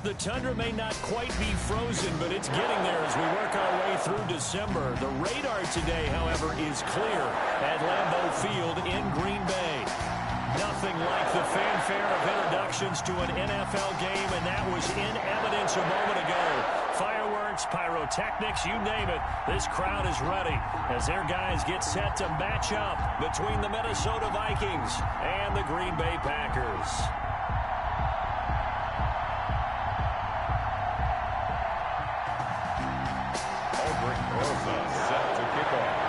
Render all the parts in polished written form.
The tundra may not quite be frozen, but it's getting there as we work our way through December. The radar today, however, is clear at Lambeau Field in Green Bay. Nothing like the fanfare of introductions to an NFL game, and that was in evidence a moment ago. Fireworks, pyrotechnics, you name it. This crowd is ready as their guys get set to match up between the Minnesota Vikings and the Green Bay Packers. Set to kick off.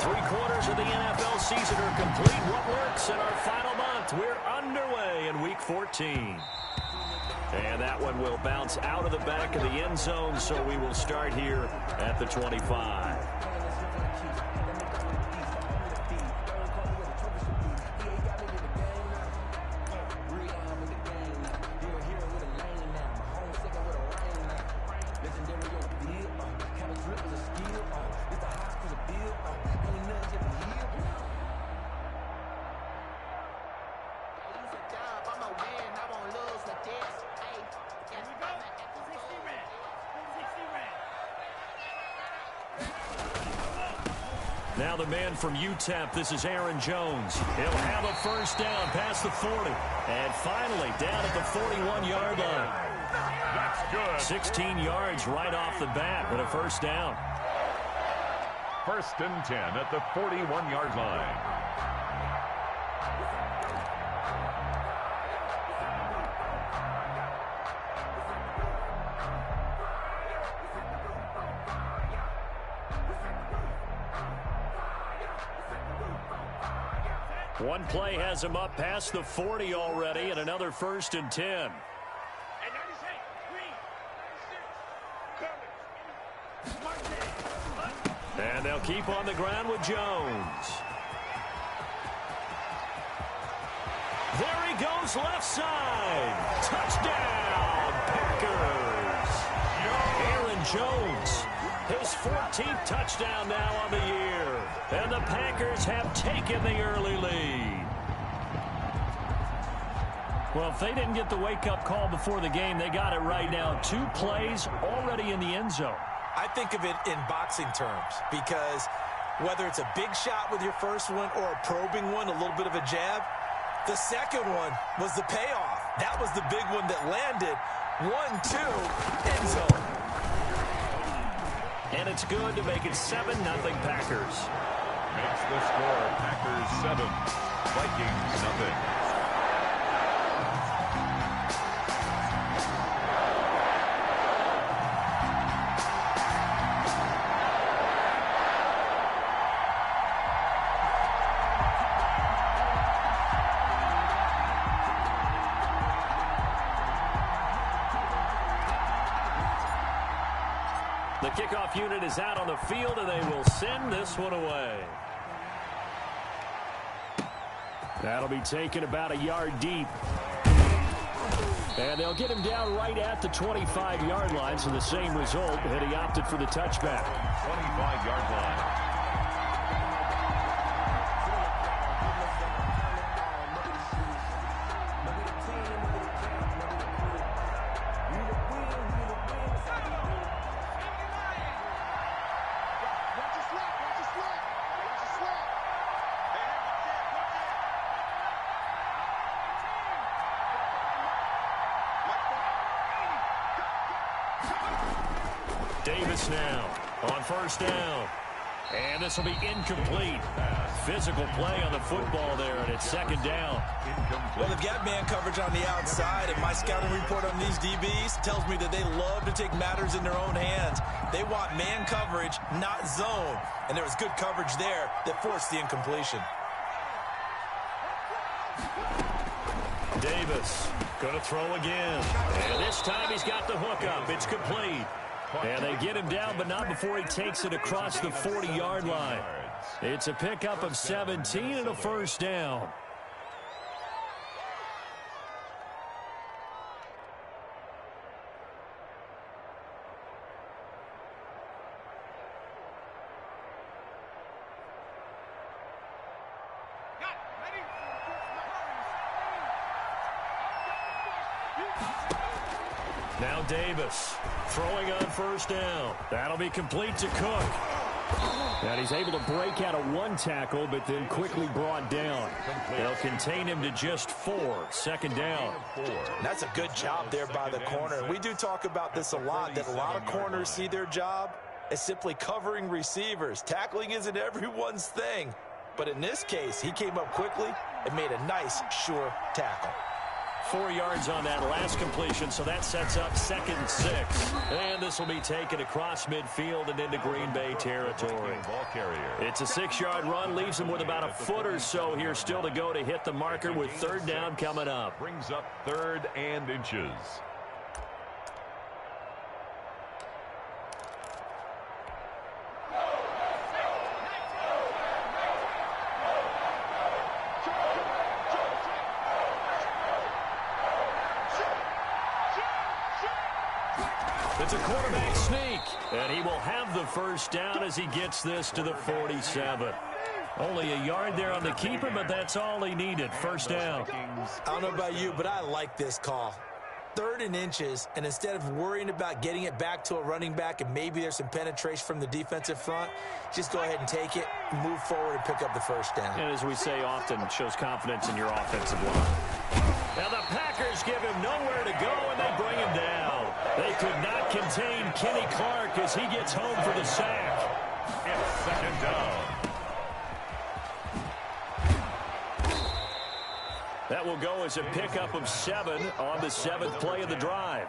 Three-quarters of the NFL season are complete. What works in our final month? We're underway in Week 14. And that one will bounce out of the back of the end zone, so we will start here at the 25. Now the man from UTEP, this is Aaron Jones. He'll have a first down past the 40. And finally down at the 41-yard line. That's good. 16 yards right off the bat, but a first down. First and 10 at the 41-yard line. One play has him up past the 40 already, and another first and 10. And they'll keep on the ground with Jones. There he goes, left side. Touchdown, Packers. Aaron Jones, his 14th touchdown now on the year. And the Packers have taken the early lead. Well, if they didn't get the wake-up call before the game, they got it right now. 2 plays already in the end zone. I think of it in boxing terms because whether it's a big shot with your first one or a probing one, a little bit of a jab, the second one was the payoff. That was the big one that landed. 1-2, end zone. And it's good to make it 7-0 Packers. Makes the score Packers 7, Vikings nothing. The kickoff unit is out on the field, and they will send this one away. That'll be taken about a yard deep. And they'll get him down right at the 25-yard line, so the same result, and he opted for the touchback. 25-yard line. Davis now on first down. And this will be incomplete. Physical play on the football there, and it's second down. Well, they've got man coverage on the outside, and my scouting report on these DBs tells me that they love to take matters in their own hands. They want man coverage, not zone. And there was good coverage there that forced the incompletion. Davis going to throw again. And this time he's got the hook up. It's complete. And they get him down, but not before he takes it across the 40-yard line. It's a pickup of 17 and a first down. Now Davis throwing on first down. That'll be complete to Cook. And he's able to break out of one tackle, but then quickly brought down. They'll contain him to just 4. Second down. That's a good job there by the corner. We do talk about this a lot, that a lot of corners see their job as simply covering receivers. Tackling isn't everyone's thing. But in this case, he came up quickly and made a nice, sure tackle. 4 yards on that last completion, so that sets up 2nd and 6. And this will be taken across midfield and into Green Bay territory. It's a 6-yard run, leaves him with about a foot or so here still to go to hit the marker with 3rd down coming up. Brings up 3rd and inches. It's a quarterback sneak, and he will have the first down as he gets this to the 47. Only a yard there on the keeper, but that's all he needed. First down. I don't know about you, but I like this call. 3rd and inches, and instead of worrying about getting it back to a running back and maybe there's some penetration from the defensive front, just go ahead and take it, move forward, and pick up the first down. And as we say often, it shows confidence in your offensive line. Now the Packers give him nowhere to go, and they bring him down. They could not contain Kenny Clark as he gets home for the sack. It's 2nd down. That will go as a pickup of 7 on the 7th play of the drive.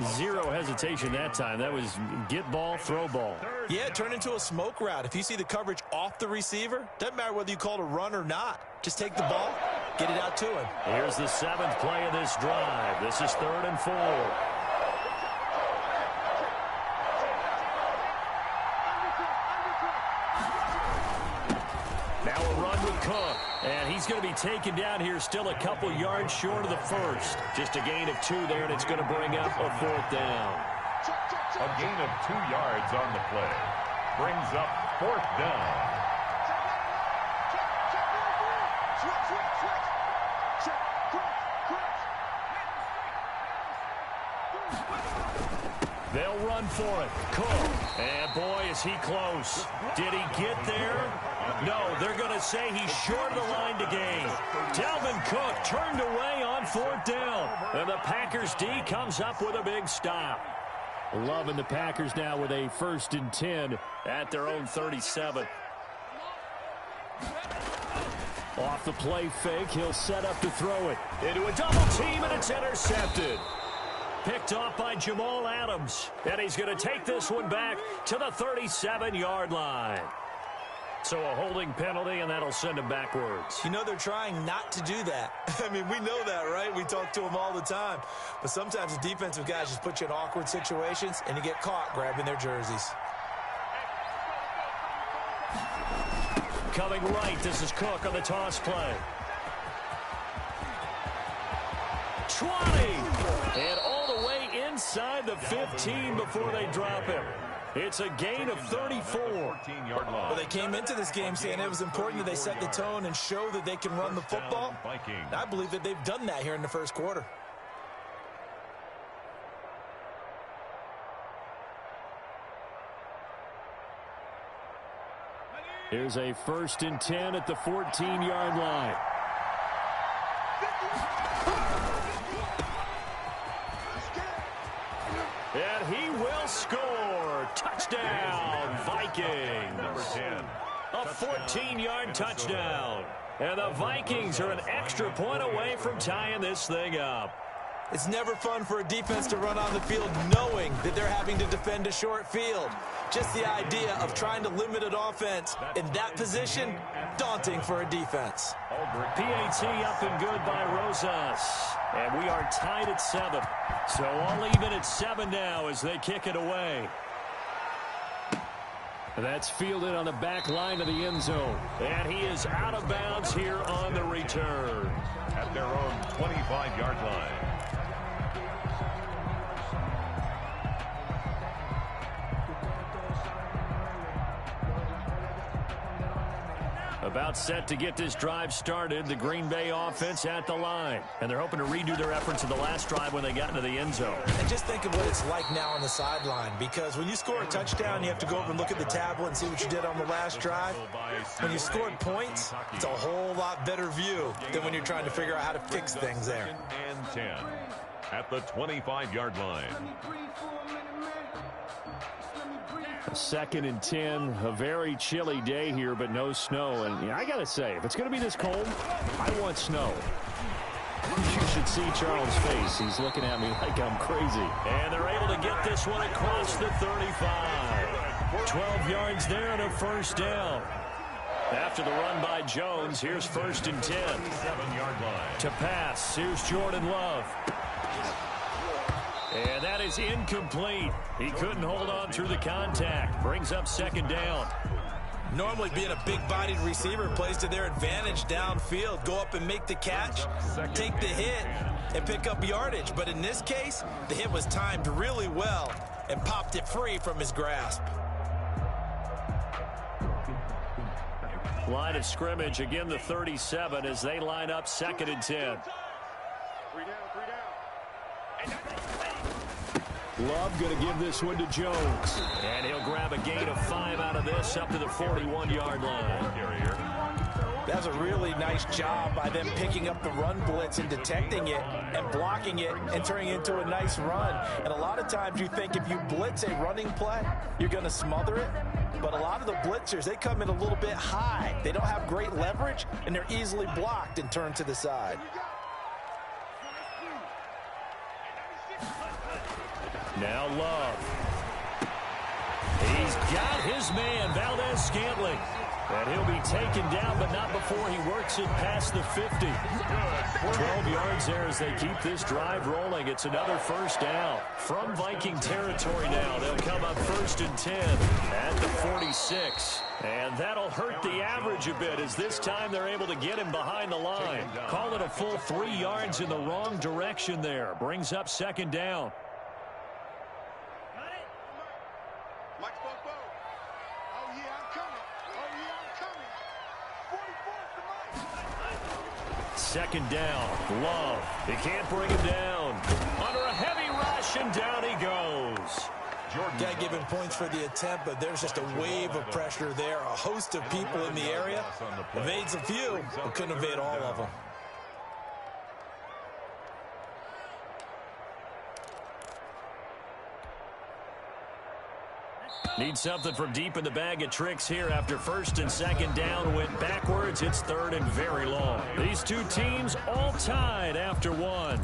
0 hesitation that time. That was get ball, throw ball. Yeah, turn into a smoke route. If you see the coverage off the receiver, doesn't matter whether you call it a run or not. Just take the ball, get it out to him. Here's the 7th play of this drive. This is 3rd and 4. Now a run with Cook. And he's going to be taken down here still a couple yards short of the first. Just a gain of 2 there, and it's going to bring up a 4th down. A gain of 2 yards on the play. Brings up 4th down. They'll run for it. Cook. And boy, is he close. Did he get there? No, they're going to say he's short of the line to gain. Dalvin Cook turned away on 4th down. And the Packers D comes up with a big stop. Loving the Packers now with a 1st and 10 at their own 37. Off the play fake, he'll set up to throw it. Into a double team, and it's intercepted. Picked off by Jamal Adams. And he's going to take this one back to the 37-yard line. So a holding penalty, and that'll send him backwards. You know they're trying not to do that. I mean, we know that, right? We talk to them all the time. But sometimes the defensive guys just put you in awkward situations, and you get caught grabbing their jerseys. Coming right, this is Cook on the toss play. 20! And all the way inside the 15 before they drop him. It's a gain of 34. Well, they came into this game saying it was important that they set the tone and show that they can run the football. And I believe that they've done that here in the first quarter. Here's a 1st and 10 at the 14-yard line. And he will score. Touchdown, Vikings. Number 10. A 14-yard touchdown. And the Vikings are an extra point away from tying this thing up. It's never fun for a defense to run on the field knowing that they're having to defend a short field. Just the idea of trying to limit an offense in that position, daunting for a defense. PAT up and good by Rosas. And we are tied at 7. So all even at 7 now as they kick it away. That's fielded on the back line of the end zone. And he is out of bounds here on the return. At their own 25-yard line. About set to get this drive started. The Green Bay offense at the line. And they're hoping to redo their efforts in the last drive when they got into the end zone. And just think of what it's like now on the sideline. Because when you score a touchdown, you have to go over and look at the tablet and see what you did on the last drive. When you scored points, it's a whole lot better view than when you're trying to figure out how to fix things there. And 10 at the 25-yard line. 2nd and 10, a very chilly day here, but no snow. And I got to say, if it's going to be this cold, I want snow. You should see Charles' face. He's looking at me like I'm crazy. And they're able to get this one across the 35. 12 yards there and a first down. After the run by Jones, here's 1st and 10. 7-yard line. To pass, here's Jordan Love. And that is incomplete. He couldn't hold on through the contact. Brings up 2nd down. Normally being a big-bodied receiver plays to their advantage downfield. Go up and make the catch, take the hit, and pick up yardage. But in this case, the hit was timed really well and popped it free from his grasp. Line of scrimmage, again the 37 as they line up 2nd and 10. Love going to give this one to Jones. And he'll grab a gain of 5 out of this up to the 41-yard line. That's a really nice job by them picking up the run blitz and detecting it and blocking it and turning it into a nice run. And a lot of times you think if you blitz a running play, you're going to smother it. But a lot of the blitzers, they come in a little bit high. They don't have great leverage, and they're easily blocked and turned to the side. Now Love. He's got his man, Valdez-Scantling. And he'll be taken down, but not before he works it past the 50. 12 yards there as they keep this drive rolling. It's another first down. From Viking territory now, they'll come up 1st and 10 at the 46. And that'll hurt the average a bit as this time they're able to get him behind the line. Call it a full 3 yards in the wrong direction there. Brings up 2nd down. Second down, Love. He can't bring him down. Under a heavy rush, and down he goes. Got to give him points for the attempt, but there's just a wave of pressure there. A host of people in the area. Evades a few, but couldn't evade all of them. Need something from deep in the bag of tricks here after 1st and 2nd down went backwards. It's 3rd and very long. These two teams all tied after 1.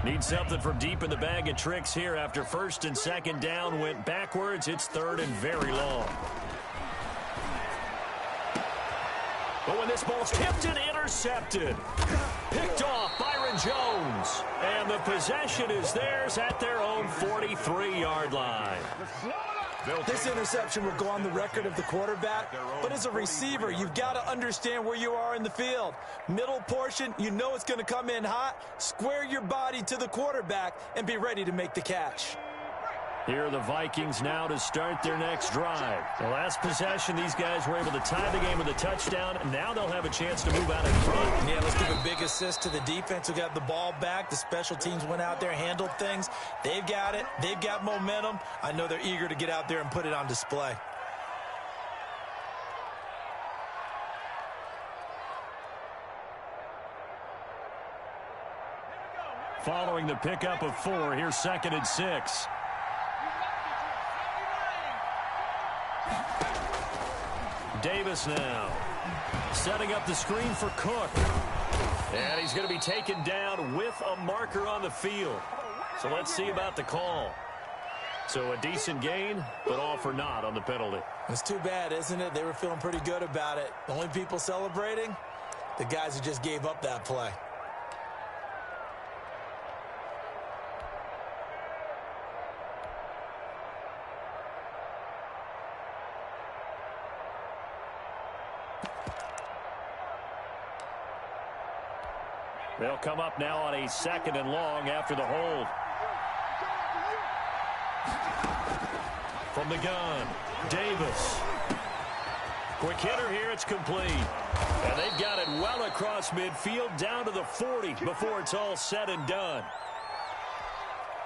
Need something from deep in the bag of tricks here after 1st and 2nd down went backwards. It's 3rd and very long. But when this ball's tipped and intercepted, picked off Byron Jones. And the possession is theirs at their own 43-yard line. This interception will go on the record of the quarterback, but as a receiver, you've got to understand where you are in the field. Middle portion, you know it's going to come in hot. Square your body to the quarterback and be ready to make the catch. Here are the Vikings now to start their next drive. The last possession, these guys were able to tie the game with a touchdown, and now they'll have a chance to move out in front. Yeah, let's give a big assist to the defense who got the ball back. The special teams went out there, handled things. They've got it. They've got momentum. I know they're eager to get out there and put it on display. Following the pickup of 4, here's 2nd and 6. Davis now setting up the screen for Cook. And he's going to be taken down with a marker on the field. So let's see about the call. So a decent gain, but all for naught on the penalty. It's too bad, isn't it? They were feeling pretty good about it. The only people celebrating, the guys who just gave up that play. They'll come up now on a 2nd and long after the hold. From the gun, Davis. Quick hitter here, it's complete. And they've got it well across midfield down to the 40 before it's all said and done.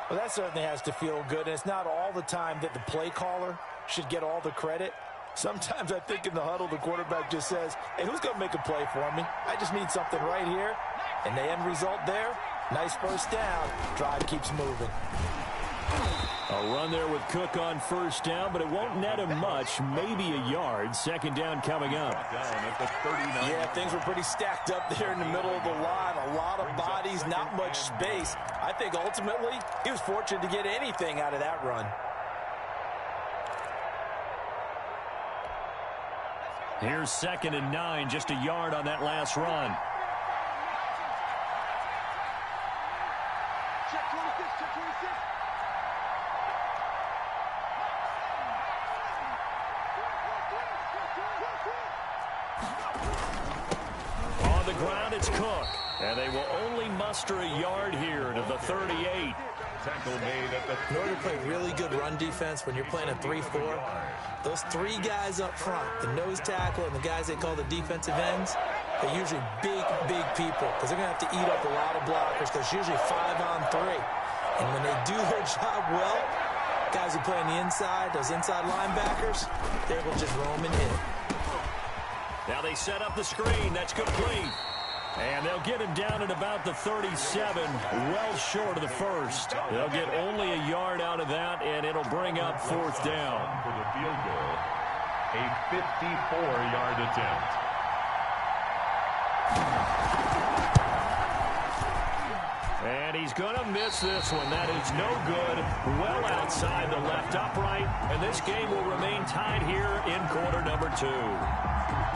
Well, that certainly has to feel good, and it's not all the time that the play caller should get all the credit. Sometimes I think in the huddle, the quarterback just says, hey, who's going to make a play for me? I just need something right here. And the end result there, nice first down. Drive keeps moving. A run there with Cook on first down, but it won't net him much, maybe a yard. 2nd down coming up. Yeah, things were pretty stacked up there in the middle of the line. A lot of bodies, not much space. I think ultimately he was fortunate to get anything out of that run. Here's 2nd and 9, just a yard on that last run. On the ground, it's Cook. And they will only muster a yard here to the 38. Tackle made at the In order to play really good run defense when you're playing a 3-4, those 3 guys up front, the nose tackle and the guys they call the defensive ends, they're usually big people because they're going to have to eat up a lot of blockers because it's usually 5-on-3. And when they do their job well, guys who play on the inside, those inside linebackers, they're able to just roam and hit. Now they set up the screen. That's complete. And they'll get him down at about the 37, well short of the first. They'll get only a yard out of that, and it'll bring up 4th down. For the field goal, a 54-yard attempt. And he's going to miss this one. That is no good. Well outside the left upright, and this game will remain tied here in quarter number 2.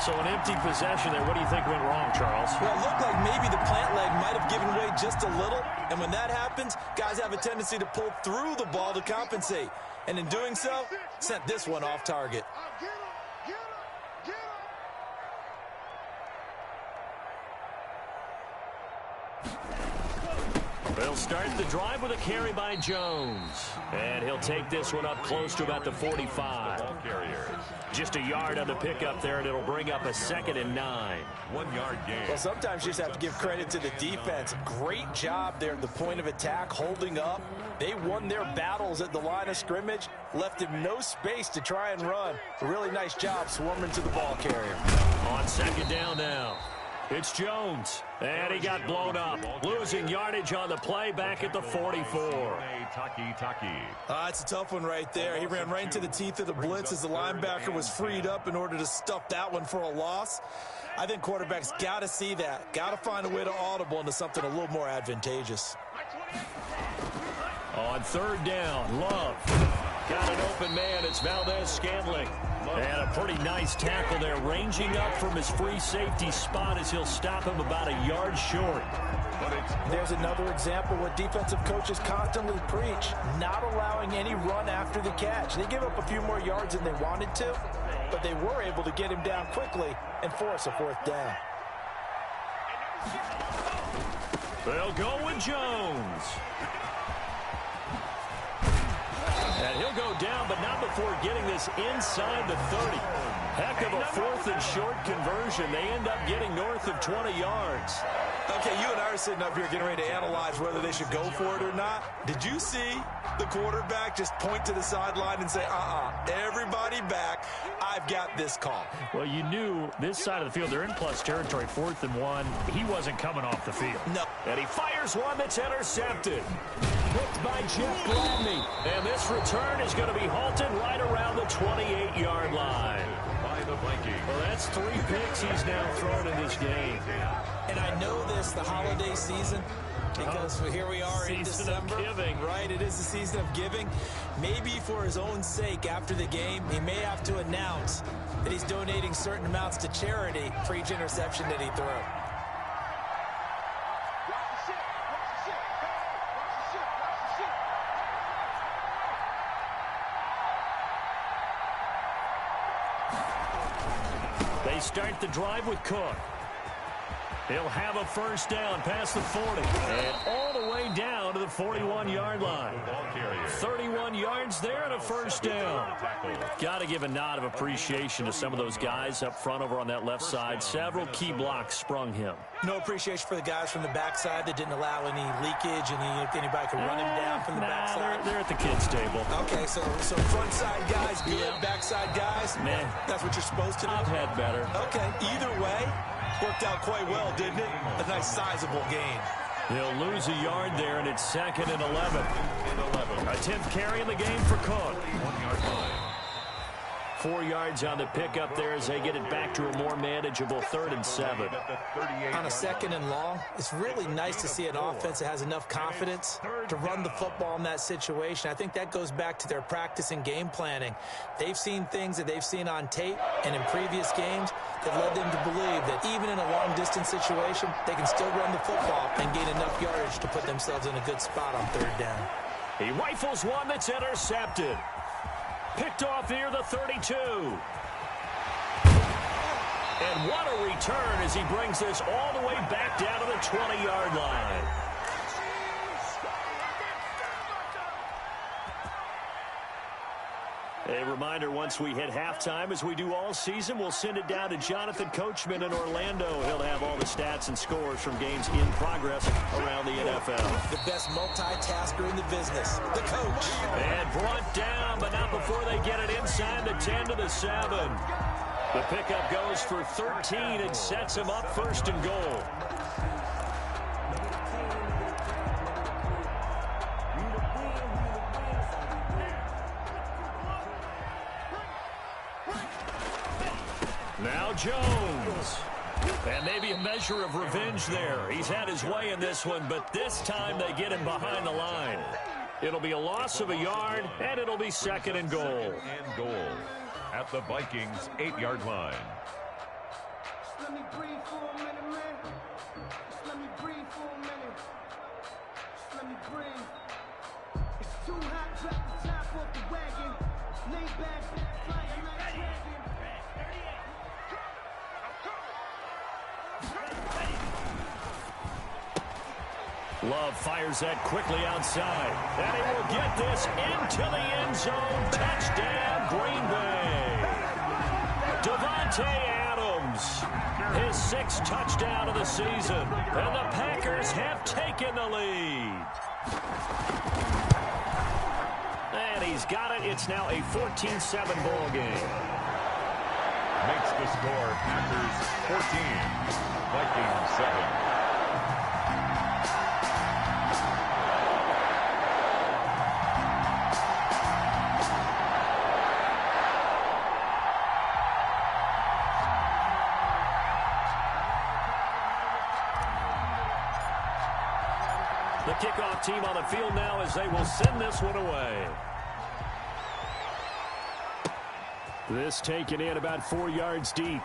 So an empty possession there. What do you think went wrong, Charles? Well, it looked like maybe the plant leg might have given way just a little. And when that happens, guys have a tendency to pull through the ball to compensate. And in doing so, sent this one off target. They'll start the drive with a carry by Jones. And he'll take this one up close to about the 45. Just a yard on the pickup there, and it'll bring up a 2nd and 9. 1-yard gain. Well, sometimes you just have to give credit to the defense. Great job there at the point of attack, holding up. They won their battles at the line of scrimmage, left him no space to try and run. A really nice job swarming to the ball carrier. On 2nd down now. It's Jones, and he got blown up. Losing yardage on the play back at the 44. It's a tough one right there. He ran right into the teeth of the blitz as the linebacker was freed up in order to stuff that one for a loss. I think quarterbacks got to see that. Got to find a way to audible into something a little more advantageous. On 3rd down, Love. Got an open man. It's Valdez-Scantling. And a pretty nice tackle there, ranging up from his free safety spot as he'll stop him about a yard short. There's another example what defensive coaches constantly preach, not allowing any run after the catch. They give up a few more yards than they wanted to, but they were able to get him down quickly and force a 4th down. They'll go with Jones. And he'll go down, but not before getting this inside the 30. Heck of a 4th and short conversion. They end up getting north of 20 yards. Okay, you and I are sitting up here getting ready to analyze whether they should go for it or not. Did you see the quarterback just point to the sideline and say, everybody back, I've got this call? Well, you knew this side of the field, they're in plus territory, 4th and 1. He wasn't coming off the field. No. And he fires one that's intercepted. Picked by Jeff Gladney. And this return is going to be halted right around the 28-yard line. By the Vikings. Well, that's 3 picks he's now thrown in this game. And I know this, the holiday season, because here we are in December. Giving. Right, it is the season of giving. Maybe for his own sake after the game, he may have to announce that he's donating certain amounts to charity for each interception that he threw. They They start the drive with Cook. He'll have a first down past the 40 and all the way down to the 41-yard line. 31 yards there and a first down. Got to give a nod of appreciation to some of those guys up front over on that left side. Several key blocks sprung him. No appreciation for the guys from the backside that didn't allow any leakage and anybody could run him down from the backside. They're at the kids' table. Okay, so front side guys good, backside guys, man, that's what you're supposed to do. I've had better. Okay, either way, worked out quite well, didn't it? A nice sizable gain. They'll lose a yard there, and it's 2nd and 11. A 10th carry in the game for Cook. 1-yard line. 4 yards on the pickup there as they get it back to a more manageable 3rd and 7. On a 2nd and long, it's really nice to see an offense that has enough confidence to run the football in that situation. I think that goes back to their practice and game planning. They've seen things that they've seen on tape and in previous games that led them to believe that even in a long-distance situation, they can still run the football and gain enough yardage to put themselves in a good spot on 3rd down. He rifles one that's intercepted. Picked off near the 32. And what a return as he brings this all the way back down to the 20-yard line. A reminder, once we hit halftime, as we do all season, we'll send it down to Jonathan Coachman in Orlando. He'll have all the stats and scores from games in progress around the NFL. The best multitasker in the business, the coach. And brought down, but not before they get it inside the 10 to the 7. The pickup goes for 13 and sets him up 1st and goal. Now Jones. And maybe a measure of revenge there. He's had his way in this one, but this time they get him behind the line. It'll be a loss of a yard, and it'll be 2nd and goal. 2nd and goal at the Vikings' 8-yard line. Just let me breathe for a minute, man. Just let me breathe for a minute. Just let me breathe. It's too hot, drop the top off the wagon. Lay back, fire like dragon. Love fires that quickly outside. And he will get this into the end zone. Touchdown, Green Bay. Devontae Adams, his 6th touchdown of the season. And the Packers have taken the lead. And he's got it. It's now a 14-7 ball game. Makes the score Packers 14, Vikings 7. The kickoff team on the field now as they will send this one away. This taken in about 4 yards deep.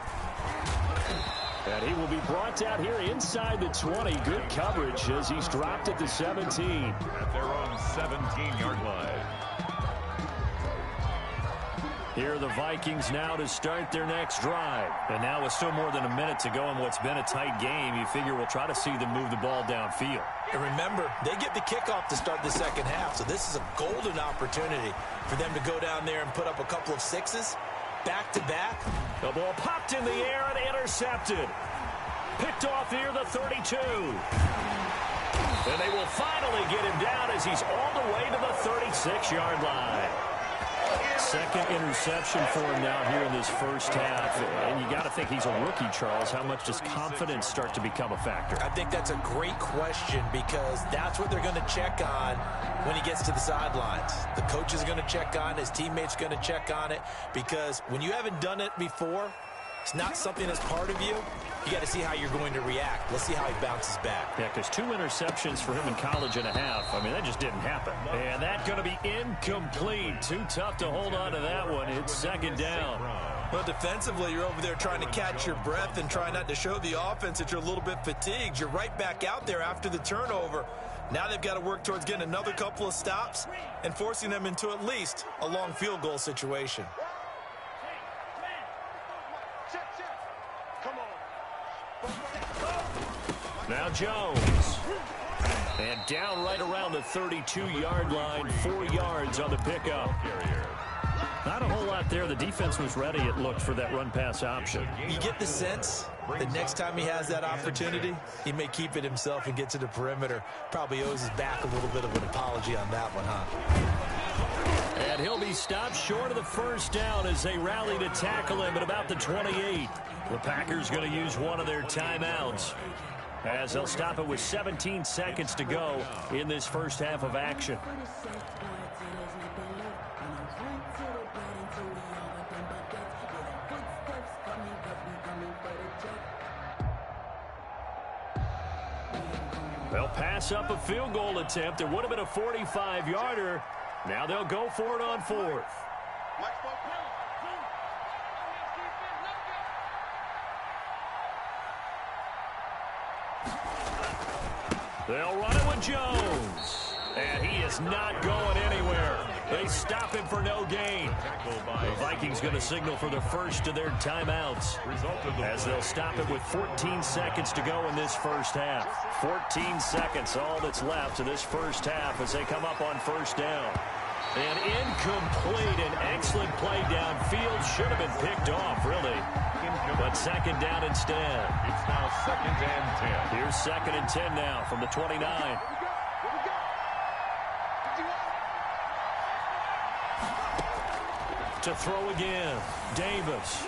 And he will be brought out here inside the 20. Good coverage as he's dropped at the 17. At their own 17-yard line. Here are the Vikings now to start their next drive. And now with still more than a minute to go in what's been a tight game, you figure we'll try to see them move the ball downfield. And remember, they get the kickoff to start the 2nd half, so this is a golden opportunity for them to go down there and put up a couple of 6s back-to-back. The ball popped in the air and intercepted. Picked off near the 32. And they will finally get him down as he's all the way to the 36-yard line. 2nd interception for him now here in this first half. And you got to think he's a rookie, Charles. How much does confidence start to become a factor? I think that's a great question because that's what they're going to check on when he gets to the sidelines. The coach is going to check on it. His teammates going to check on it because when you haven't done it before, it's not something that's part of you. You got to see how you're going to react. Let's see how he bounces back. Yeah, because 2 interceptions for him in college and a half. I mean, that just didn't happen. And that's going to be incomplete. Too tough to hold on to that one. It's 2nd down. Well, defensively, you're over there trying to catch your breath and try not to show the offense that you're a little bit fatigued. You're right back out there after the turnover. Now they've got to work towards getting another couple of stops and forcing them into at least a long field goal situation. Now Jones. And down right around the 32-yard line, 4 yards on the pickup. Not a whole lot there. The defense was ready, it looked, for that run-pass option. You get the sense that next time he has that opportunity, he may keep it himself and get to the perimeter. Probably owes his back a little bit of an apology on that one, huh? And he'll be stopped short of the first down as they rally to tackle him at about the 28. The Packers going to use one of their timeouts, as they'll stop it with 17 seconds to go in this first half of action. They'll pass up a field goal attempt. It would have been a 45-yarder. Now they'll go for it on 4th. They'll run it with Jones. And he is not going anywhere. They stop him for no gain. The Vikings going to signal for the first of their timeouts, as they'll stop it with 14 seconds to go in this first half. 14 seconds, all that's left of this first half as they come up on first down. An incomplete and excellent play downfield. Should have been picked off, really. But second down instead. It's now 2nd and 10. Here's 2nd and 10 now from the 29. To throw again, Davis.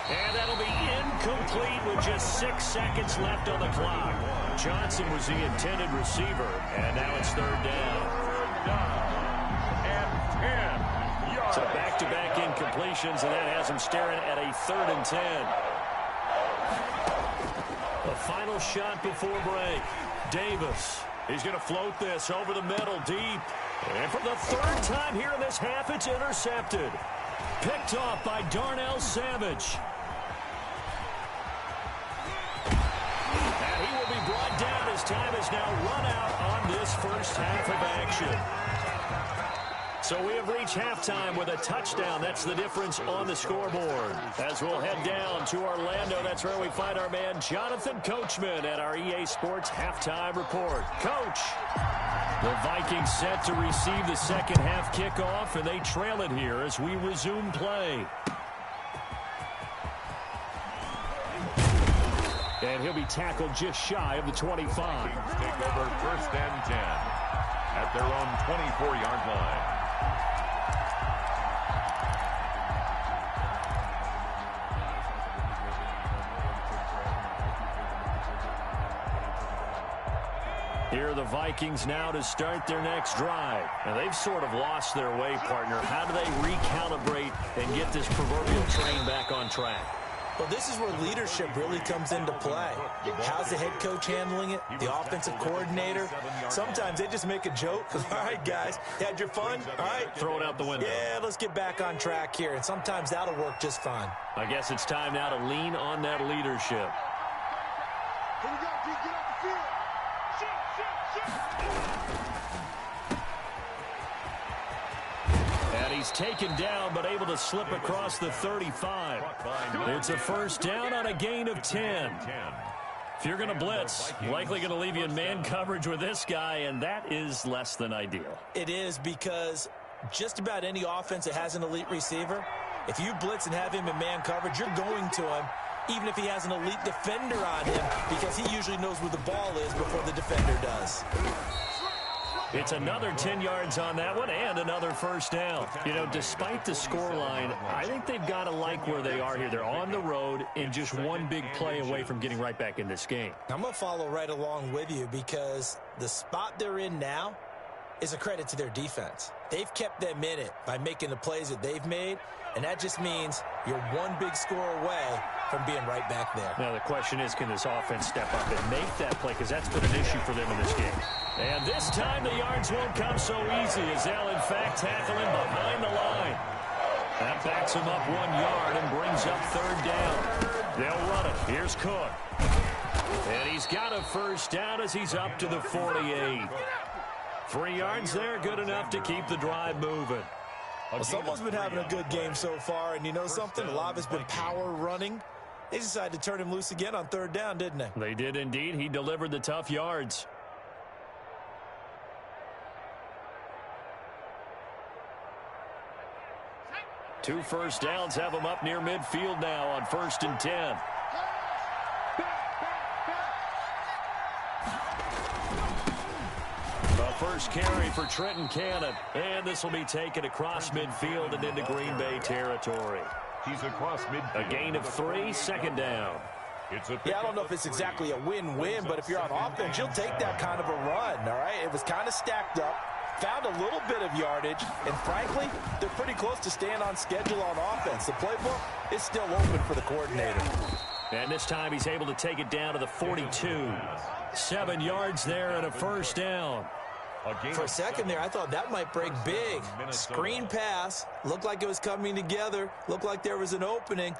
And that'll be incomplete with just 6 seconds left on the clock. Johnson was the intended receiver, and now it's 3rd down. So back-to-back incompletions, and that has him staring at a 3rd and 10. The final shot before break. Davis. He's going to float this over the middle, deep. And for the 3rd time here in this half, it's intercepted. Picked off by Darnell Savage. And he will be brought down as time is now run out on this first half of action. So we have reached halftime with a touchdown. That's the difference on the scoreboard. As we'll head down to Orlando, that's where we find our man Jonathan Coachman at our EA Sports Halftime Report. Coach, the Vikings set to receive the second half kickoff, and they trail it here as we resume play. And he'll be tackled just shy of the 25. Take over 1st and 10 at their own 24-yard line. Here are the Vikings now to start their next drive. Now, they've sort of lost their way, partner. How do they recalibrate and get this proverbial train back on track? Well, this is where leadership really comes into play. How's the head coach handling it? The offensive coordinator? Sometimes they just make a joke. All right, guys, had your fun? All right. Throw it out the window. Yeah, let's get back on track here. And sometimes that'll work just fine. I guess it's time now to lean on that leadership. Here we go, D, get off the field. And he's taken down, but able to slip across the 35. It's a first down on a gain of 10. If you're going to blitz, likely going to leave you in man coverage with this guy, and that is less than ideal. It is, because just about any offense that has an elite receiver, if you blitz and have him in man coverage, you're going to him, even if he has an elite defender on him, because he usually knows where the ball is before the defender does. It's another 10 yards on that one and another first down. You know, despite the scoreline, I think they've got to like where they are here. They're on the road and just one big play away from getting right back in this game. I'm going to follow right along with you, because the spot they're in now is a credit to their defense. They've kept them in it by making the plays that they've made, and that just means you're one big score away from being right back there. Now the question is, can this offense step up and make that play, because that's been an issue for them in this game. And this time the yards won't come so easy, as they'll in fact tackle him behind the line. That backs him up 1 yard and brings up third down. They'll run it. Here's Cook. And he's got a first down as he's up to the 48. 3 yards there, good enough to keep the drive moving. Well, someone's been having a good game so far, and you know something? A lot of it's been power running, They decided to turn him loose again on third down, didn't they? They did indeed. He delivered the tough yards. Two first downs have him up near midfield now on 1st and 10. The first carry for Trenton Cannon. And this will be taken across midfield and into Green Bay territory. He's across midfield. A gain of 3, 2nd down. Yeah, I don't know if it's exactly a win-win, but if you're on offense, you'll take that kind of a run, all right? It was kind of stacked up, found a little bit of yardage, and frankly, they're pretty close to staying on schedule on offense. The playbook is still open for the coordinator. And this time he's able to take it down to the 42. 7 yards there and a first down. For a second there, I thought that might break big. Screen pass, looked like it was coming together, looked like there was an opening.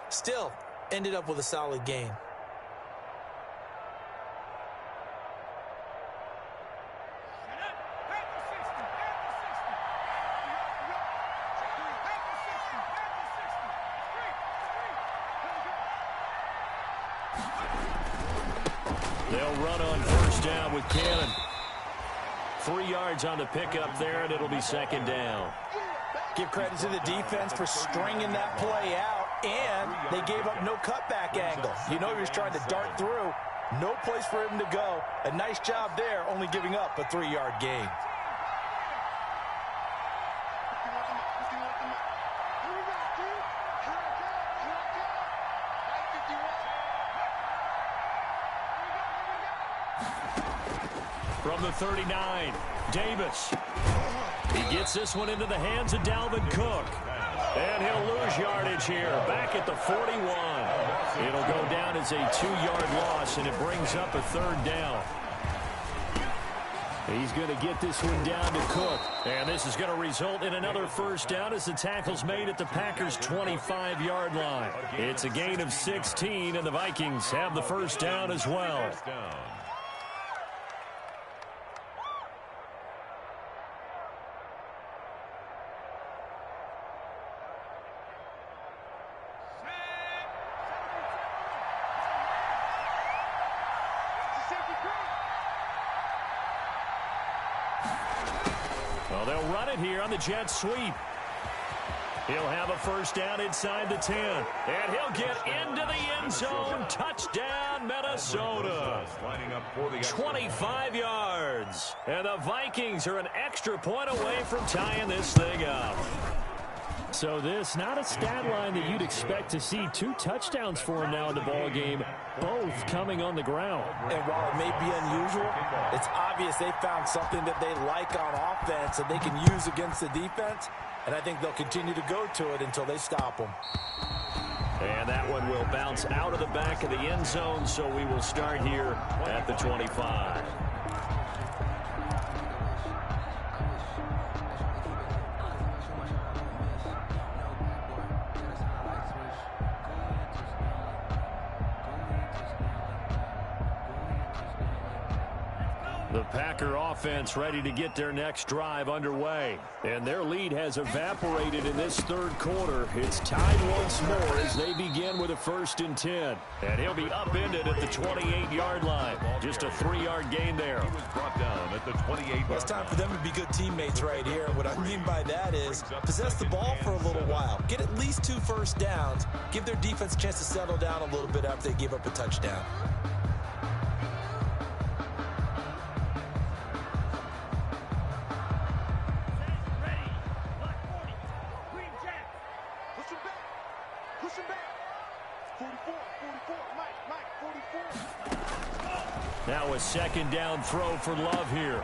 Still, ended up with a solid gain. They'll run on first down with Cannon. 3 yards on the pickup there, and it'll be 2nd down. Give credit to the defense for stringing that play out, and they gave up no cutback angle. You know he was trying to dart through. No place for him to go. A nice job there, only giving up a 3-yard gain. From the 39, Davis. He gets this one into the hands of Dalvin Cook. And he'll lose yardage here, back at the 41. It'll go down as a 2-yard loss, and it brings up a 3rd down. He's going to get this one down to Cook. And this is going to result in another first down as the tackle's made at the Packers' 25-yard line. It's a gain of 16, and the Vikings have the first down as well. Well, they'll run it here on the jet sweep. He'll have a first down inside the 10. And he'll get into the end zone. Touchdown, Minnesota. 25 yards. And the Vikings are an extra point away from tying this thing up. So this, not a stat line that you'd expect to see. 2 touchdowns for him now in the ball game, both coming on the ground. And while it may be unusual, it's obvious they found something that they like on offense that they can use against the defense, and I think they'll continue to go to it until they stop them. And that one will bounce out of the back of the end zone, so we will start here at the 25. The Packer offense ready to get their next drive underway. And their lead has evaporated in this 3rd quarter. It's tied once more as they begin with a 1st and 10. And he'll be upended at the 28-yard line. Just a 3-yard gain there. He was brought down at the 28. Well, it's time for them to be good teammates right here. What I mean by that is possess the ball for a little while. Get at least 2 first downs. Give their defense a chance to settle down a little bit after they give up a touchdown. Now a 2nd down throw for Love here.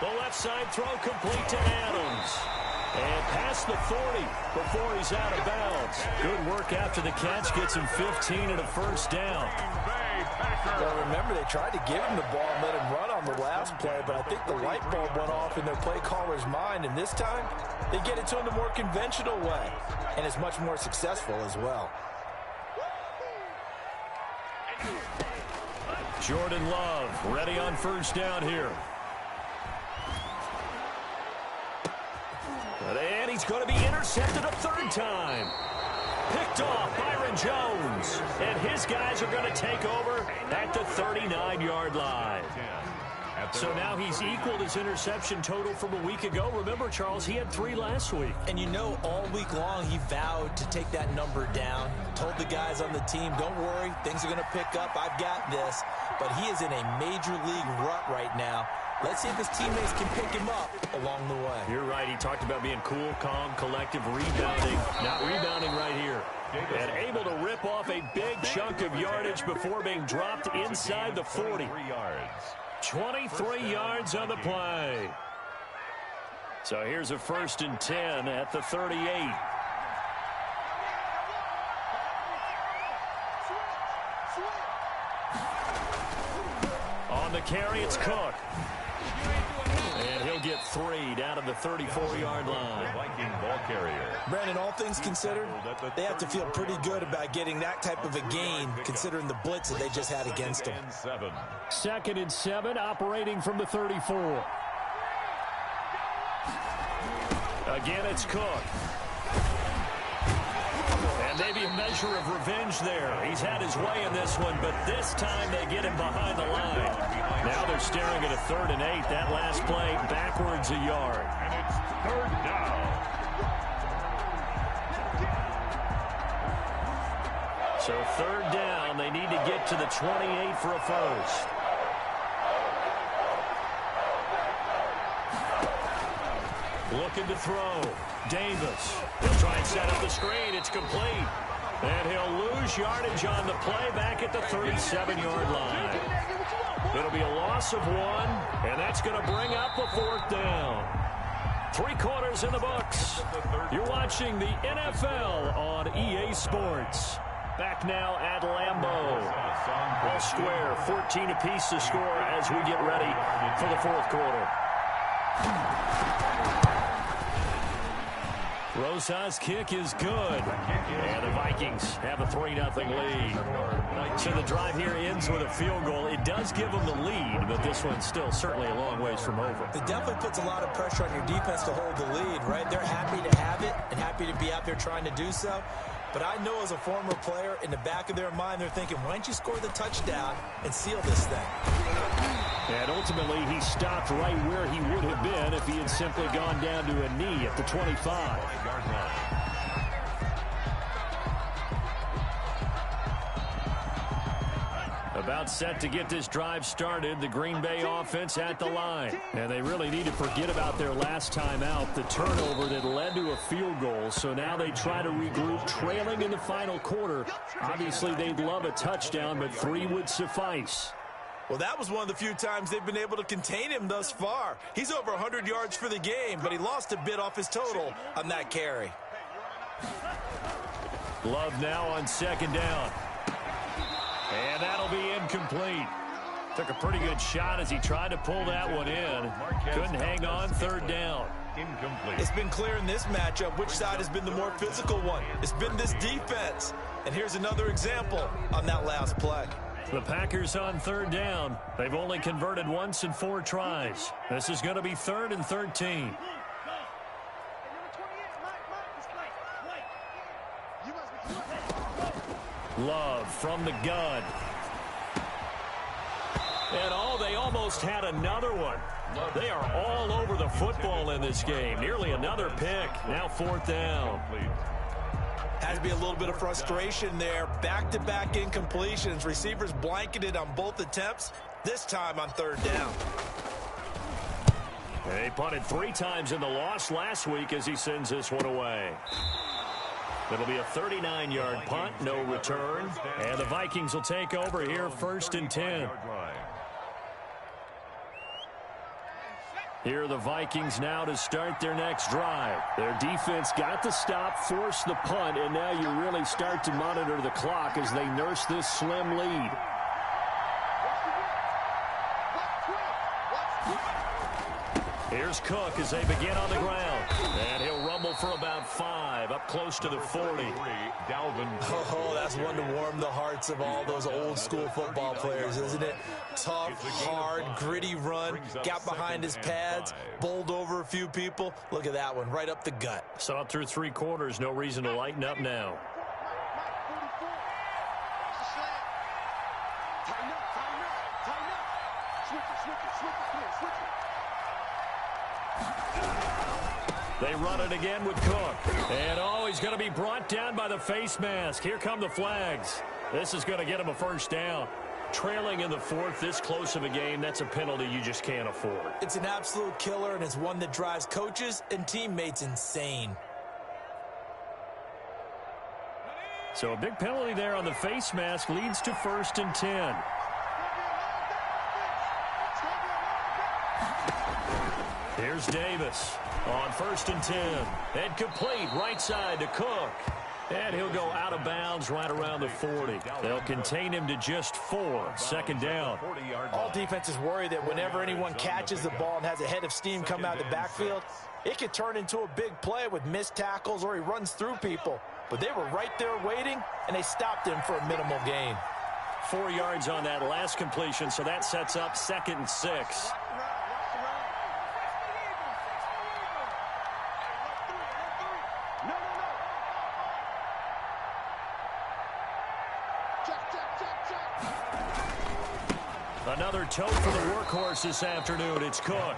The left side throw complete to Adams. And past the 40 before he's out of bounds. Good work after the catch. Gets him 15 and a first down. Well, remember, they tried to give him the ball and let him run on the last play, but I think the light bulb went off in their play caller's mind, and this time they get it to him the more conventional way, and it's much more successful as well. Jordan Love ready on first down here. And he's going to be intercepted a 3rd time. Picked off Byron Jones. And his guys are going to take over at the 39-yard line. So now he's equaled his interception total from a week ago. Remember, Charles, he had 3 last week. And you know, all week long he vowed to take that number down. Told the guys on the team, don't worry, things are going to pick up. I've got this. But he is in a major league rut right now. Let's see if his teammates can pick him up along the way. You're right. He talked about being cool, calm, collective, rebounding. Not rebounding right here. And able to rip off a big chunk of yardage before being dropped inside the 40. 23 yards on the play. So here's a 1st and 10 at the 38. On the carry, it's Cook. And he'll get 3 down to the 34-yard line. Viking ball carrier. Brandon, all things considered, they have to feel pretty good about getting that type of a gain, considering the blitz that they just had against them. 2nd and 7, operating from the 34. Again, it's Cook. And maybe a measure of revenge there. He's had his way in this one, but this time they get him behind the line. Now they're staring at a 3rd and 8. That last play backwards a yard. And it's 3rd down. So 3rd down, they need to get to the 28 for a first. Looking to throw. Davis. He'll try and set up the screen. It's complete. And he'll lose yardage on the play back at the 37-yard line. It'll be a loss of 1, and that's going to bring up a 4th down. 3 quarters in the books. You're watching the NFL on EA Sports. Back now at Lambeau. All square, 14 apiece to score as we get ready for the 4th quarter. Rosa's kick is good. And the Vikings have a 3-0 lead. So the drive here ends with a field goal. It does give them the lead, but this one's still certainly a long ways from over. It definitely puts a lot of pressure on your defense to hold the lead, right? They're happy to have it and happy to be out there trying to do so. But I know as a former player, in the back of their mind, they're thinking, why don't you score the touchdown and seal this thing? And ultimately, he stopped right where he would have been if he had simply gone down to a knee at the 25. About set to get this drive started, the Green Bay offense at the line. And they really need to forget about their last time out, the turnover that led to a field goal. So now they try to regroup, trailing in the final quarter. Obviously, they'd love a touchdown, but 3 would suffice. Well, that was one of the few times they've been able to contain him thus far. He's over 100 yards for the game, but he lost a bit off his total on that carry. Love now on 2nd down. And that'll be incomplete. Took a pretty good shot as he tried to pull that one in. Couldn't hang on. 3rd down. Incomplete. It's been clear in this matchup which side has been the more physical one. It's been this defense. And here's another example on that last play. The Packers on 3rd down. They've only converted once in 4 tries. This is going to be 3rd and 13. Love from the gun. And they almost had another one. They are all over the football in this game. Nearly another pick. Now 4th down. Has to be a little bit of frustration there. Back-to-back incompletions. Receivers blanketed on both attempts, this time on 3rd down. They punted 3 times in the loss last week as he sends this one away. It'll be a 39-yard punt, no return. And the Vikings will take over here, 1st and 10. Here are the Vikings now to start their next drive. Their defense got the stop, forced the punt, and now you really start to monitor the clock as they nurse this slim lead. Here's Cook as they begin on the ground. And he'll rumble for about 5, up close to the 40. Oh, that's one to warm the hearts of all those old school football players, isn't it? Tough, hard, gritty run, got behind his pads, bowled over a few people. Look at that one, right up the gut. Saw through 3 quarters, no reason to lighten up now. They run it again with Cook. And, oh, he's going to be brought down by the face mask. Here come the flags. This is going to get him a first down. Trailing in the fourth, this close of a game, that's a penalty you just can't afford. It's an absolute killer, and it's one that drives coaches and teammates insane. So a big penalty there on the face mask leads to 1st and 10. Here's Davis on 1st and 10. And complete right side to Cook. And he'll go out of bounds right around the 40. They'll contain him to just 4. Second down. All defenses worry that whenever anyone catches the ball and has a head of steam come out of the backfield, it could turn into a big play with missed tackles or he runs through people. But they were right there waiting, and they stopped him for a minimal gain. 4 yards on that last completion, so that sets up 2nd and 6. Another toe for the workhorse this afternoon. It's Cook.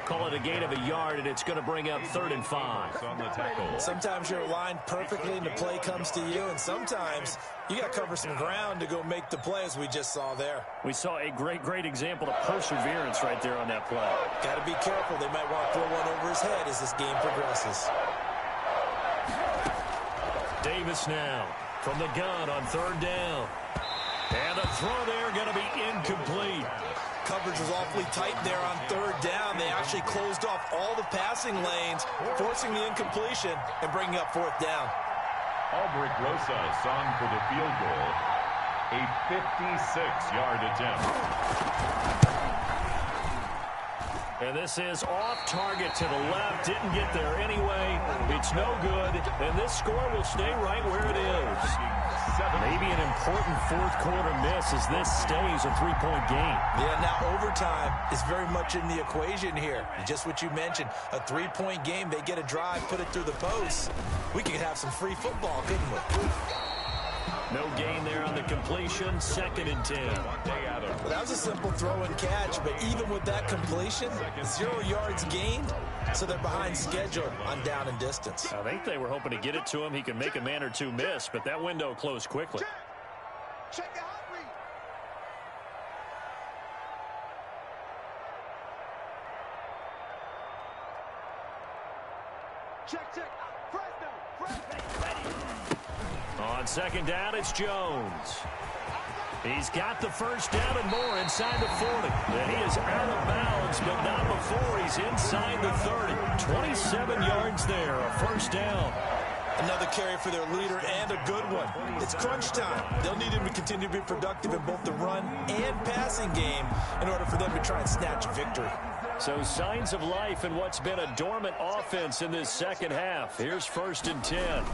Call it a gain of a yard, and it's going to bring up 3rd and 5. On the tackle. Sometimes you're aligned perfectly and the play comes to you, and sometimes you got to cover some ground to go make the play, as we just saw there. We saw a great example of perseverance right there on that play. Got to be careful. They might want to throw one over his head as this game progresses. Davis now from the gun on 3rd down. And the throw there going to be incomplete. Coverage was awfully tight there on 3rd down. They actually closed off all the passing lanes, forcing the incompletion and bringing up 4th down. Albrecht Rosas on for the field goal. A 56-yard attempt. And this is off target to the left. Didn't get there anyway. It's no good. And this score will stay right where it is. Maybe an important 4th quarter miss as this stays a 3-point game. Yeah, now overtime is very much in the equation here. Just what you mentioned, a 3-point game. They get a drive, put it through the post. We could have some free football, couldn't we? No gain there on the completion. 2nd and 10. Well, that was a simple throw and catch, but even with that completion, 0 yards gained, so they're behind schedule on down and distance. I think they were hoping to get it to him. He could make a man or two miss, but that window closed quickly. Check the hot read. Check. On 2nd down, it's Jones. He's got the first down and more inside the 40. And he is out of bounds, but not before he's inside the 30. 27 yards there, a first down. Another carry for their leader and a good one. It's crunch time. They'll need him to continue to be productive in both the run and passing game in order for them to try and snatch victory. So signs of life in what's been a dormant offense in this second half. Here's 1st and 10.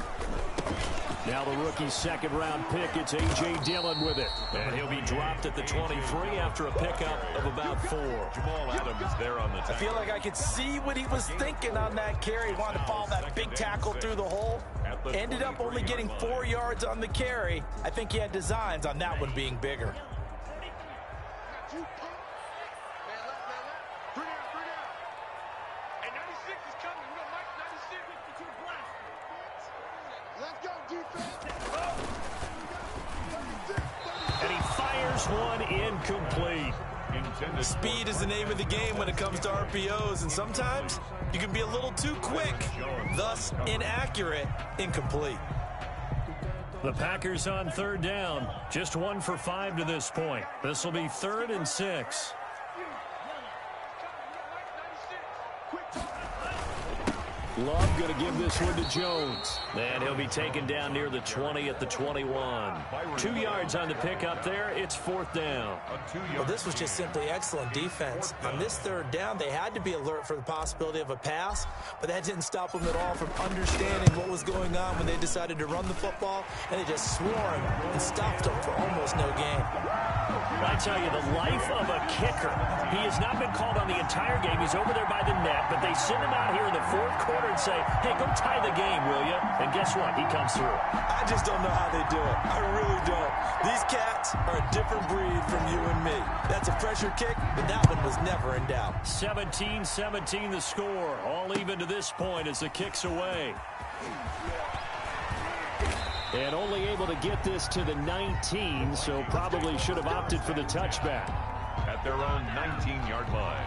Now the rookie's 2nd-round pick, it's A.J. Dillon with it. And he'll be dropped at the 23 after a pickup of about 4. Jamal Adams there on the tackle. I feel like I could see what he was thinking on that carry. He wanted to follow that big tackle through the hole. Ended up only getting 4 yards on the carry. I think he had designs on that one being bigger. And he fires one incomplete. Speed is the name of the game when it comes to RPOs, and sometimes you can be a little too quick, thus inaccurate, incomplete. The Packers on 3rd down, just 1 for 5 to this point. This will be 3rd and 6. Love going to give this one to Jones. And he'll be taken down near the 20 at the 21. 2 yards on the pickup there. It's 4th down. Well, this was just simply excellent defense. On this 3rd down, they had to be alert for the possibility of a pass, but that didn't stop them at all from understanding what was going on when they decided to run the football, and they just swarmed and stopped them for almost no gain. I tell you, the life of a kicker. He has not been called on the entire game. He's over there by the net, but they send him out here in the 4th quarter and say, hey, go tie the game, will you? And guess what? He comes through. I just don't know how they do it. I really don't. These cats are a different breed from you and me. That's a pressure kick, but that one was never in doubt. 17-17 the score. All even to this point as the kick's away. And only able to get this to the 19, so probably should have opted for the touchback. At their own 19-yard line.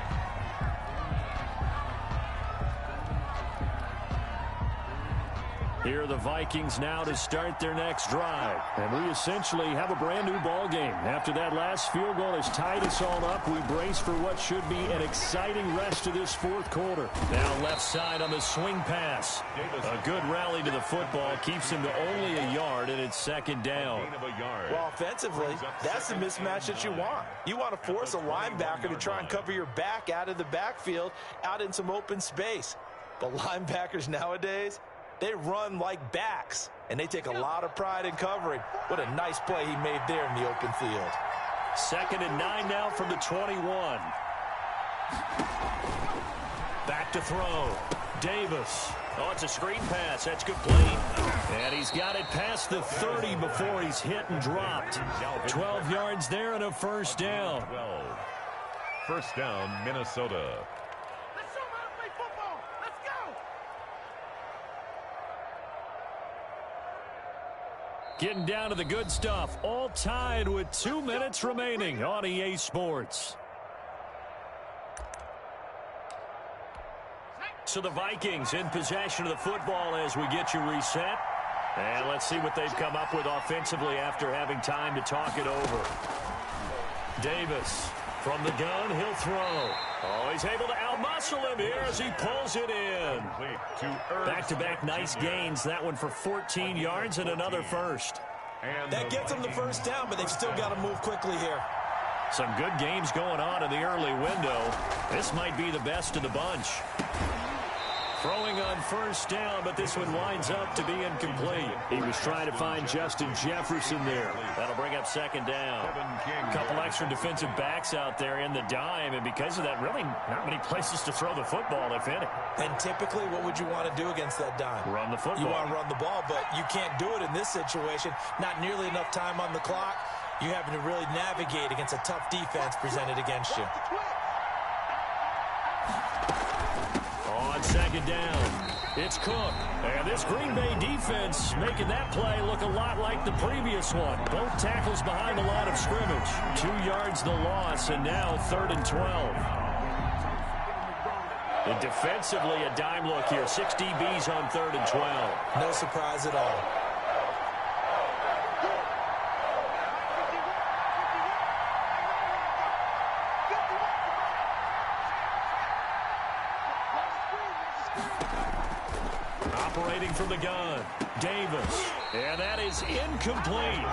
Here are the Vikings now to start their next drive. And we essentially have a brand new ball game. After that last field goal has tied us all up, we brace for what should be an exciting rest of this fourth quarter. Now left side on the swing pass. A good rally to the football keeps him to only a yard, and it's second down. Well, offensively, that's the mismatch that you want. You want to force a linebacker to try and cover your back out of the backfield, out in some open space. But linebackers nowadays, they run like backs, and they take a lot of pride in covering. What a nice play he made there in the open field. 2nd and 9 now from the 21. Back to throw. Davis. Oh, it's a screen pass. That's good play. And he's got it past the 30 before he's hit and dropped. 12 yards there and a first down. 12. First down, Minnesota. Getting down to the good stuff. All tied with 2 minutes remaining on EA Sports. So the Vikings in possession of the football as we get you reset. And let's see what they've come up with offensively after having time to talk it over. Davis from the gun, he'll throw. Oh, he's able to outmuscle him here as he pulls it in. Back-to-back nice gains. That one for 14 yards and another first. That gets them the first down, but they've still got to move quickly here. Some good games going on in the early window. This might be the best of the bunch. Throwing on first down, but this one winds up to be incomplete. He was trying to find Justin Jefferson there. That'll bring up second down. A couple extra defensive backs out there in the dime, and because of that, really not many places to throw the football, if any. And typically, what would you want to do against that dime? Run the football. You want to run the ball, but you can't do it in this situation. Not nearly enough time on the clock. You're having to really navigate against a tough defense presented against you. On second down, it's Cook. And this Green Bay defense making that play look a lot like the previous one. Both tackles behind the line of scrimmage. 2 yards the loss, and now 3rd and 12. And defensively, a dime look here. 6 DBs on 3rd and 12. No surprise at all. Operating from the gun, Davis. And that is incomplete.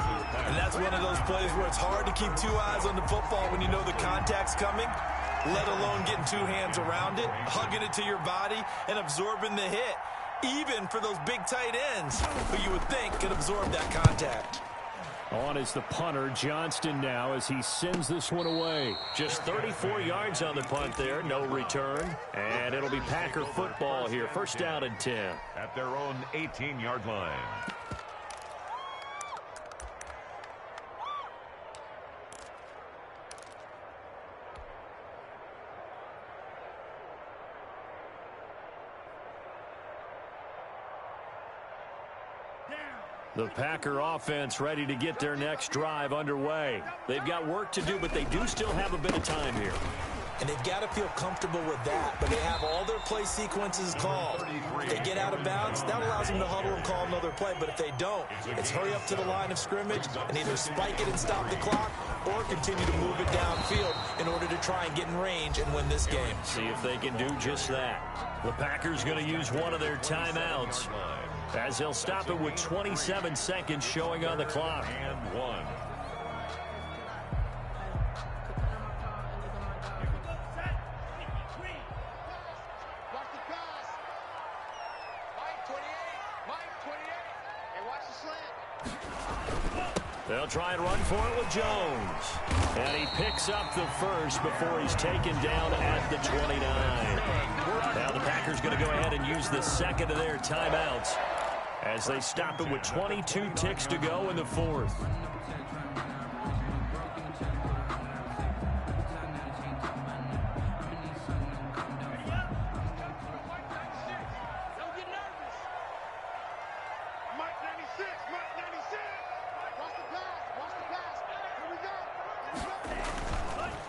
And that's one of those plays where it's hard to keep 2 eyes on the football when you know the contact's coming, let alone getting 2 hands around it, hugging it to your body, and absorbing the hit. Even for those big tight ends who you would think could absorb that contact. On is the punter, Johnston now, as he sends this one away. Just 34 yards on the punt there, no return. And it'll be Packer football here, first down and 10. At their own 18-yard line. The Packer offense ready to get their next drive underway. They've got work to do, but they do still have a bit of time here. And they've got to feel comfortable with that, but they have all their play sequences called. If they get out of bounds, that allows them to huddle and call another play, but if they don't, it's hurry up to the line of scrimmage and either spike it and stop the clock or continue to move it downfield in order to try and get in range and win this game. See if they can do just that. The Packers going to use one of their timeouts, as they'll stop it with 27 seconds showing on the clock. And 1. They'll try and run for it with Jones. And he picks up the first before he's taken down at the 29. Now the Packers going to go ahead and use the second of their timeouts as they stop it with 22 ticks to go in the fourth.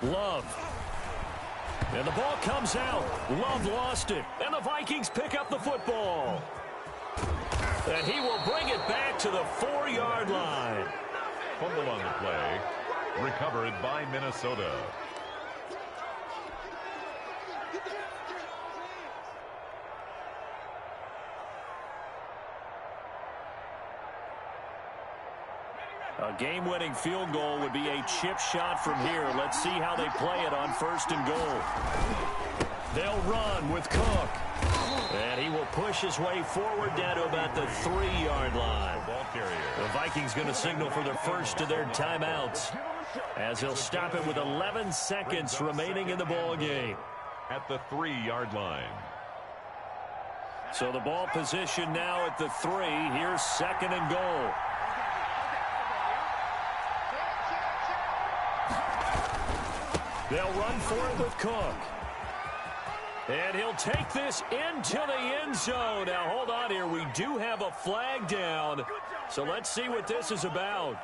Love. And the ball comes out. Love lost it. And the Vikings pick up the football. And he will bring it back to the 4-yard line. Fumble on the play. Recovered by Minnesota. A game-winning field goal would be a chip shot from here. Let's see how they play it on 1st and goal. They'll run with Cook. And he will push his way forward down to about the 3-yard line. The Vikings going to signal for their first of their timeouts, as he'll stop it with 11 seconds remaining in the ball game. At the 3-yard line. So the ball position now at the 3. Here's 2nd and goal. They'll run for it with Cook. And he'll take this into the end zone. Now, hold on here. We do have a flag down. So let's see what this is about.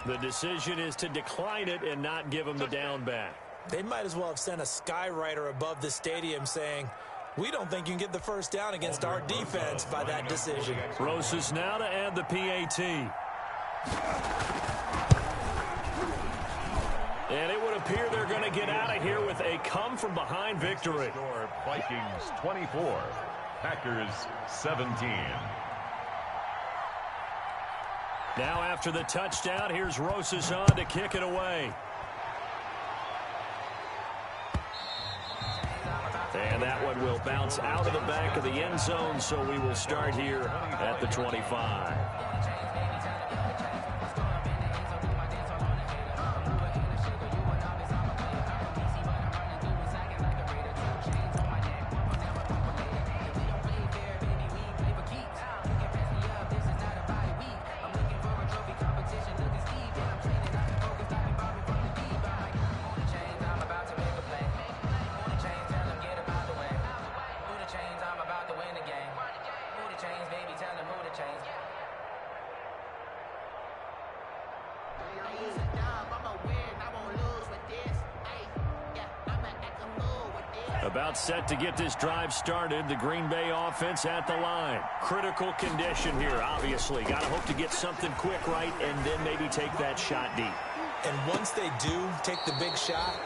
The decision is to decline it and not give him the down back. They might as well have sent a skywriter above the stadium saying, we don't think you can get the first down against our defense by that decision. Roses now to add the PAT. And it would appear they're going to get out of here with a come-from-behind victory. Vikings 24, Packers 17. Now after the touchdown, here's Roses on to kick it away. And that one will bounce out of the back of the end zone, so we will start here at the 25. About set to get this drive started. The Green Bay offense at the line. Critical condition here, obviously. Got to hope to get something quick right and then maybe take that shot deep. And once they do take the big shot,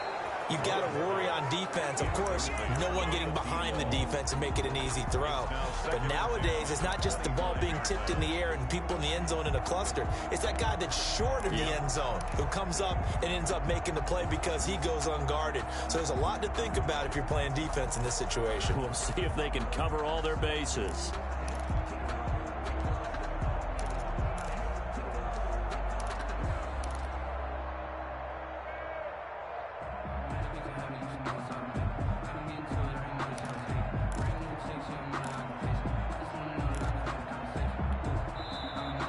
you've got to worry on defense. Of course, no one getting behind the defense and make it an easy throw. But nowadays, it's not just the ball being tipped in the air and people in the end zone in a cluster. It's that guy that's short of the end zone who comes up and ends up making the play because he goes unguarded. So there's a lot to think about if you're playing defense in this situation. We'll see if they can cover all their bases.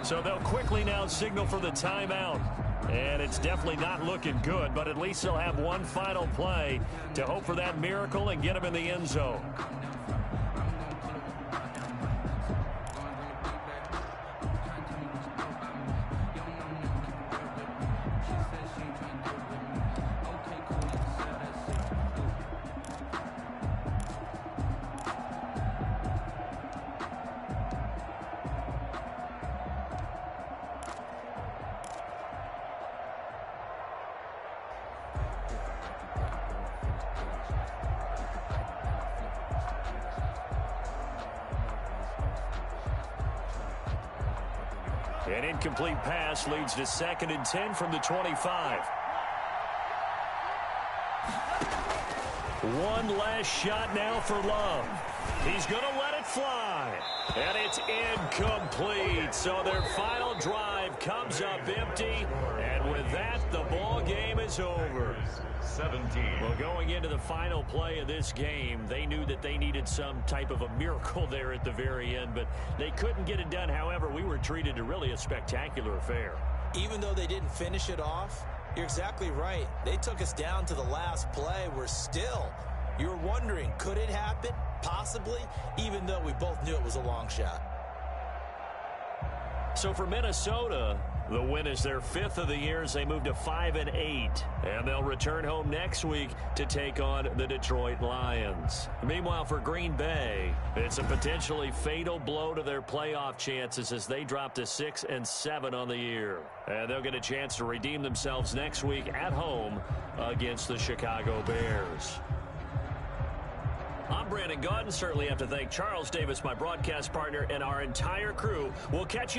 So they'll quickly now signal for the timeout. And it's definitely not looking good, but at least they'll have one final play to hope for that miracle and get them in the end zone. An incomplete pass leads to 2nd and 10 from the 25. One last shot now for Love. He's going to let it fly. And it's incomplete. So their final drive comes up empty. And with that, the ball game is over. 17. Well, going into the final play of this game, they knew that they needed some type of a miracle there at the very end, but they couldn't get it done. However, we were treated to really a spectacular affair. Even though they didn't finish it off, you're exactly right. They took us down to the last play. You're wondering, could it happen? Possibly, even though we both knew it was a long shot. So for Minnesota, the win is their 5th of the year as they move to 5-8. And they'll return home next week to take on the Detroit Lions. Meanwhile, for Green Bay, it's a potentially fatal blow to their playoff chances as they drop to 6-7 on the year. And they'll get a chance to redeem themselves next week at home against the Chicago Bears. I'm Brandon Gaudin. Certainly have to thank Charles Davis, my broadcast partner, and our entire crew. We'll catch you